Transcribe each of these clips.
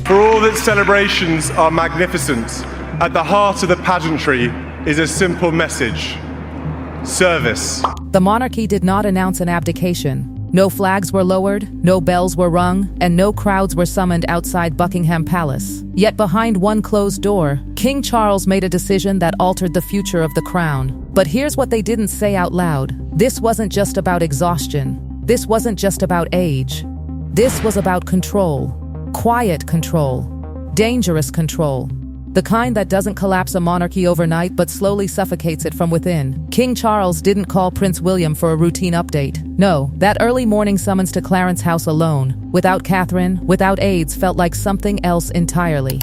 For all that celebrations are magnificent, at the heart of the pageantry is a simple message: service. The monarchy did not announce an abdication. No flags were lowered, no bells were rung, and no crowds were summoned outside Buckingham Palace. Yet behind one closed door, King Charles made a decision that altered the future of the crown. But here's what they didn't say out loud. This wasn't just about exhaustion. This wasn't just about age. This was about control. Quiet control. Dangerous control. The kind that doesn't collapse a monarchy overnight but slowly suffocates it from within. King Charles didn't call Prince William for a routine update. No, that early morning summons to Clarence House alone, without Catherine, without aides, felt like something else entirely.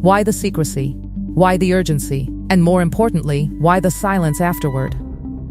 Why the secrecy? Why the urgency? And more importantly, why the silence afterward?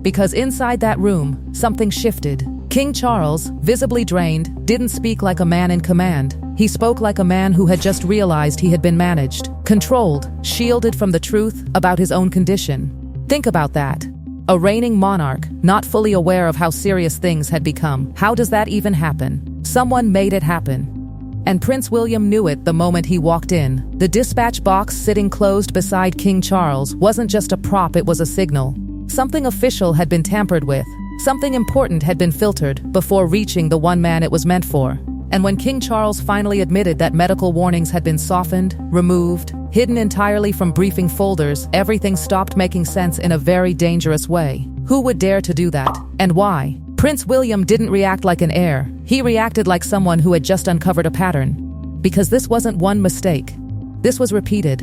Because inside that room, something shifted. King Charles, visibly drained, didn't speak like a man in command. He spoke like a man who had just realized he had been managed, controlled, shielded from the truth about his own condition. Think about that. A reigning monarch, not fully aware of how serious things had become. How does that even happen? Someone made it happen. And Prince William knew it the moment he walked in. The dispatch box sitting closed beside King Charles wasn't just a prop, it was a signal. Something official had been tampered with. Something important had been filtered before reaching the one man it was meant for. And when King Charles finally admitted that medical warnings had been softened, removed, hidden entirely from briefing folders, everything stopped making sense in a very dangerous way. Who would dare to do that? And why? Prince William didn't react like an heir. He reacted like someone who had just uncovered a pattern. Because this wasn't one mistake. This was repeated,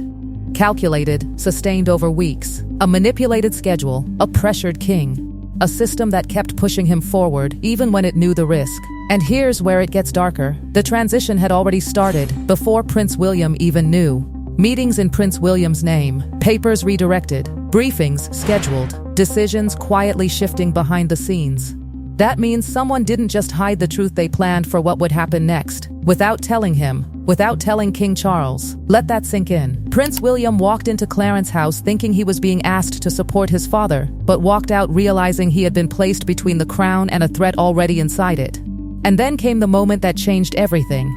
calculated, sustained over weeks. A manipulated schedule, a pressured king. A system that kept pushing him forward, even when it knew the risk. And here's where it gets darker. The transition had already started, before Prince William even knew. Meetings in Prince William's name, papers redirected, briefings scheduled, decisions quietly shifting behind the scenes. That means someone didn't just hide the truth, they planned for what would happen next, without telling him, without telling King Charles. Let that sink in. Prince William walked into Clarence House thinking he was being asked to support his father, but walked out realizing he had been placed between the crown and a threat already inside it. And then came the moment that changed everything.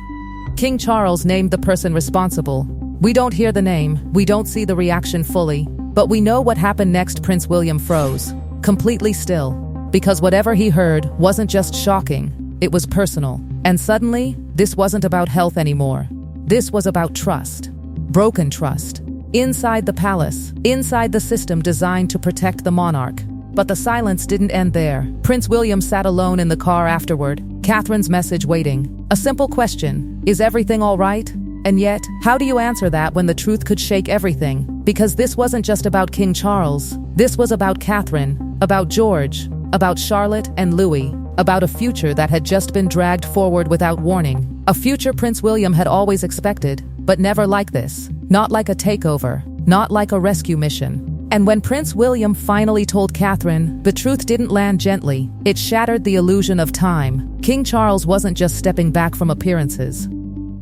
King Charles named the person responsible. We don't hear the name, we don't see the reaction fully, but we know what happened next. Prince William froze, completely still, because whatever he heard wasn't just shocking, it was personal. And suddenly, this wasn't about health anymore. This was about trust. Broken trust. Inside the palace, inside the system designed to protect the monarch. But the silence didn't end there. Prince William sat alone in the car afterward, Catherine's message waiting. A simple question: is everything all right? And yet, how do you answer that when the truth could shake everything? Because this wasn't just about King Charles. This was about Catherine, about George, about Charlotte and Louis, about a future that had just been dragged forward without warning. A future Prince William had always expected, but never like this. Not like a takeover, not like a rescue mission. And when Prince William finally told Catherine, the truth didn't land gently. It shattered the illusion of time. King Charles wasn't just stepping back from appearances.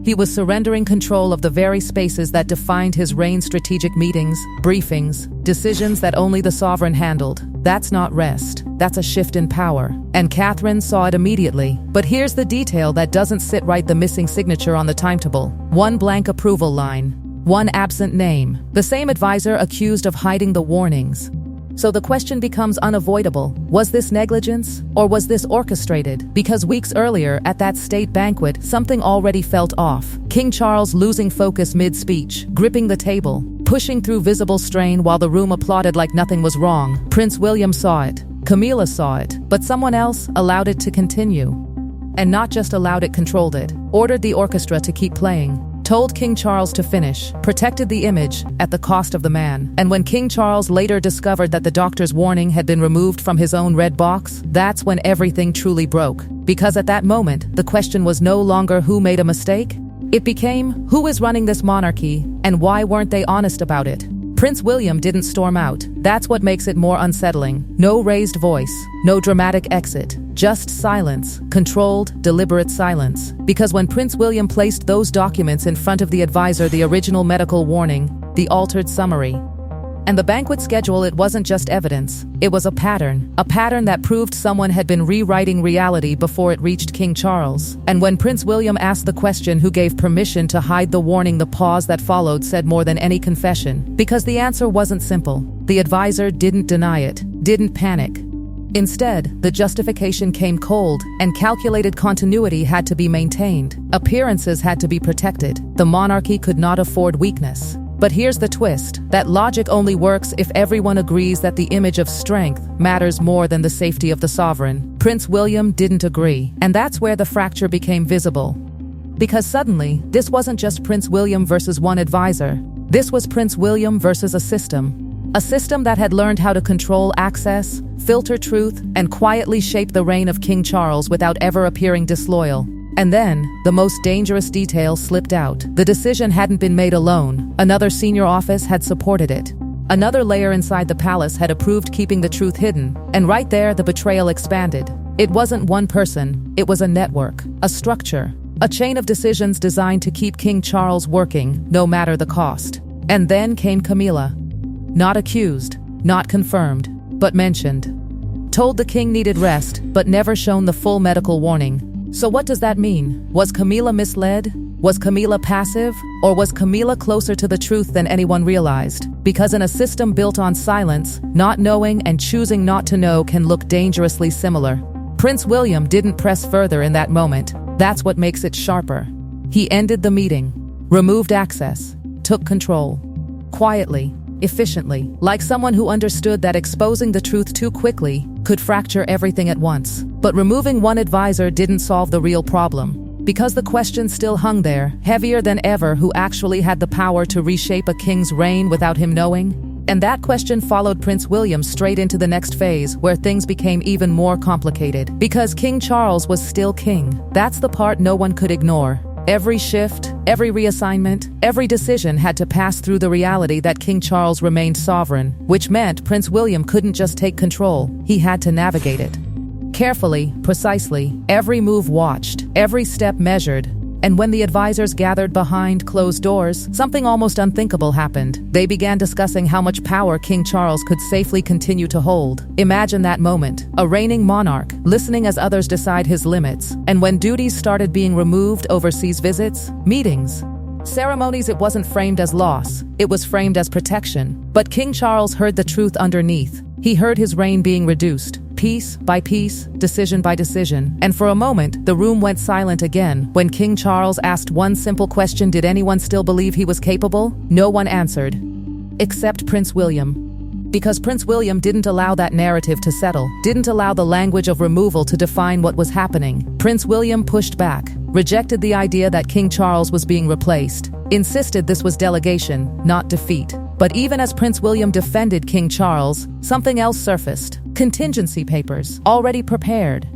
He was surrendering control of the very spaces that defined his reign: strategic meetings, briefings, decisions that only the sovereign handled. That's not rest. That's a shift in power. And Catherine saw it immediately. But here's the detail that doesn't sit right: the missing signature on the timetable. One blank approval line. One absent name. The same advisor accused of hiding the warnings. So the question becomes unavoidable. Was this negligence? Or was this orchestrated? Because weeks earlier, at that state banquet, something already felt off. King Charles losing focus mid-speech, gripping the table, pushing through visible strain while the room applauded like nothing was wrong. Prince William saw it. Camilla saw it. But someone else allowed it to continue. And not just allowed it, controlled it. Ordered the orchestra to keep playing. Told King Charles to finish, protected the image at the cost of the man. And when King Charles later discovered that the doctor's warning had been removed from his own red box, that's when everything truly broke. Because at that moment, the question was no longer who made a mistake. It became, who is running this monarchy, and why weren't they honest about it? Prince William didn't storm out. That's what makes it more unsettling. No raised voice, no dramatic exit, just silence, controlled, deliberate silence. Because when Prince William placed those documents in front of the advisor, the original medical warning, the altered summary, And the banquet schedule, it wasn't just evidence. It was a pattern that proved someone had been rewriting reality before it reached King Charles. And when Prince William asked the question who gave permission to hide the warning, the pause that followed said more than any confession. Because the answer wasn't simple. The advisor didn't deny it, didn't panic. Instead, the justification came cold, and calculated continuity had to be maintained. Appearances had to be protected. The monarchy could not afford weakness. But here's the twist. That logic only works if everyone agrees that the image of strength matters more than the safety of the sovereign. Prince William didn't agree, and that's where the fracture became visible. Because suddenly, this wasn't just Prince William versus one advisor. This was Prince William versus a system. A system that had learned how to control access, filter truth, and quietly shape the reign of King Charles without ever appearing disloyal. And then, the most dangerous detail slipped out. The decision hadn't been made alone. Another senior office had supported it. Another layer inside the palace had approved keeping the truth hidden. And right there, the betrayal expanded. It wasn't one person, it was a network, a structure, a chain of decisions designed to keep King Charles working, no matter the cost. And then came Camilla. Not accused, not confirmed, but mentioned. Told the king needed rest, but never shown the full medical warning. So what does that mean? Was Camilla misled? Was Camilla passive? Or was Camilla closer to the truth than anyone realized? Because in a system built on silence, not knowing and choosing not to know can look dangerously similar. Prince William didn't press further in that moment. That's what makes it sharper. He ended the meeting, removed access, took control. Quietly, efficiently, like someone who understood that exposing the truth too quickly could fracture everything at once. But removing one advisor didn't solve the real problem, because the question still hung there, heavier than ever: who actually had the power to reshape a king's reign without him knowing? And that question followed Prince William straight into the next phase, where things became even more complicated. Because King Charles was still king. That's the part no one could ignore. Every shift, every reassignment, every decision had to pass through the reality that King Charles remained sovereign, which meant Prince William couldn't just take control, he had to navigate it. Carefully, precisely, every move watched, every step measured. And when the advisors gathered behind closed doors, something almost unthinkable happened. They began discussing how much power King Charles could safely continue to hold. Imagine that moment. A reigning monarch, listening as others decide his limits. And when duties started being removed, overseas visits, meetings, ceremonies, it wasn't framed as loss. It was framed as protection. But King Charles heard the truth underneath. He heard his reign being reduced, piece by piece, decision by decision. And for a moment, the room went silent again. When King Charles asked one simple question: did anyone still believe he was capable? No one answered. Except Prince William. Because Prince William didn't allow that narrative to settle, didn't allow the language of removal to define what was happening. Prince William pushed back, rejected the idea that King Charles was being replaced, insisted this was delegation, not defeat. But even as Prince William defended King Charles, something else surfaced. Contingency papers, already prepared.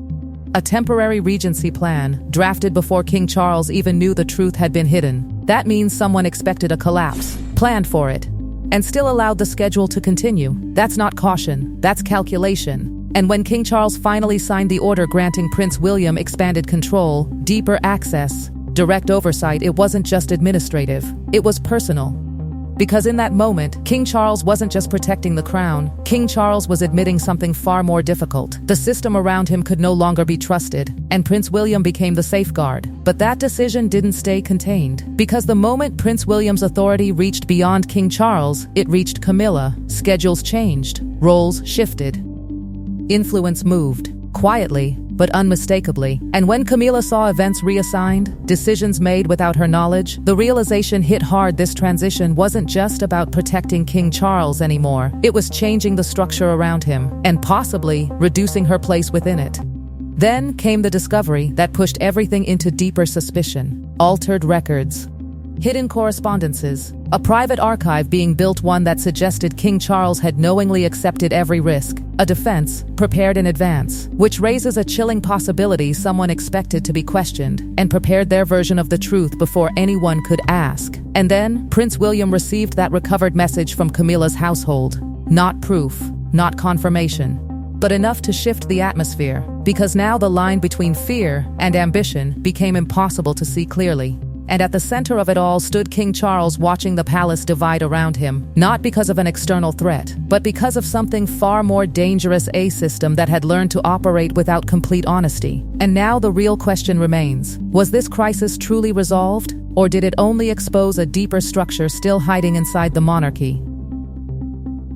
A temporary regency plan, drafted before King Charles even knew the truth had been hidden. That means someone expected a collapse, planned for it, and still allowed the schedule to continue. That's not caution, that's calculation. And when King Charles finally signed the order granting Prince William expanded control, deeper access, direct oversight, it wasn't just administrative, it was personal. Because in that moment, King Charles wasn't just protecting the crown. King Charles was admitting something far more difficult. The system around him could no longer be trusted, and Prince William became the safeguard. But that decision didn't stay contained. Because the moment Prince William's authority reached beyond King Charles, it reached Camilla. Schedules changed, roles shifted. Influence moved, quietly, but unmistakably. And when Camilla saw events reassigned, decisions made without her knowledge, the realization hit hard: this transition wasn't just about protecting King Charles anymore. It was changing the structure around him, and possibly reducing her place within it. Then came the discovery that pushed everything into deeper suspicion. Altered records, hidden correspondences, a private archive being built, one that suggested King Charles had knowingly accepted every risk, a defense prepared in advance, which raises a chilling possibility: someone expected to be questioned and prepared their version of the truth before anyone could ask. And then Prince William received that recovered message from Camilla's household. Not proof, not confirmation, but enough to shift the atmosphere, because now the line between fear and ambition became impossible to see clearly. And at the center of it all stood King Charles, watching the palace divide around him, not because of an external threat, but because of something far more dangerous, a system that had learned to operate without complete honesty. And now the real question remains: was this crisis truly resolved, or did it only expose a deeper structure still hiding inside the monarchy?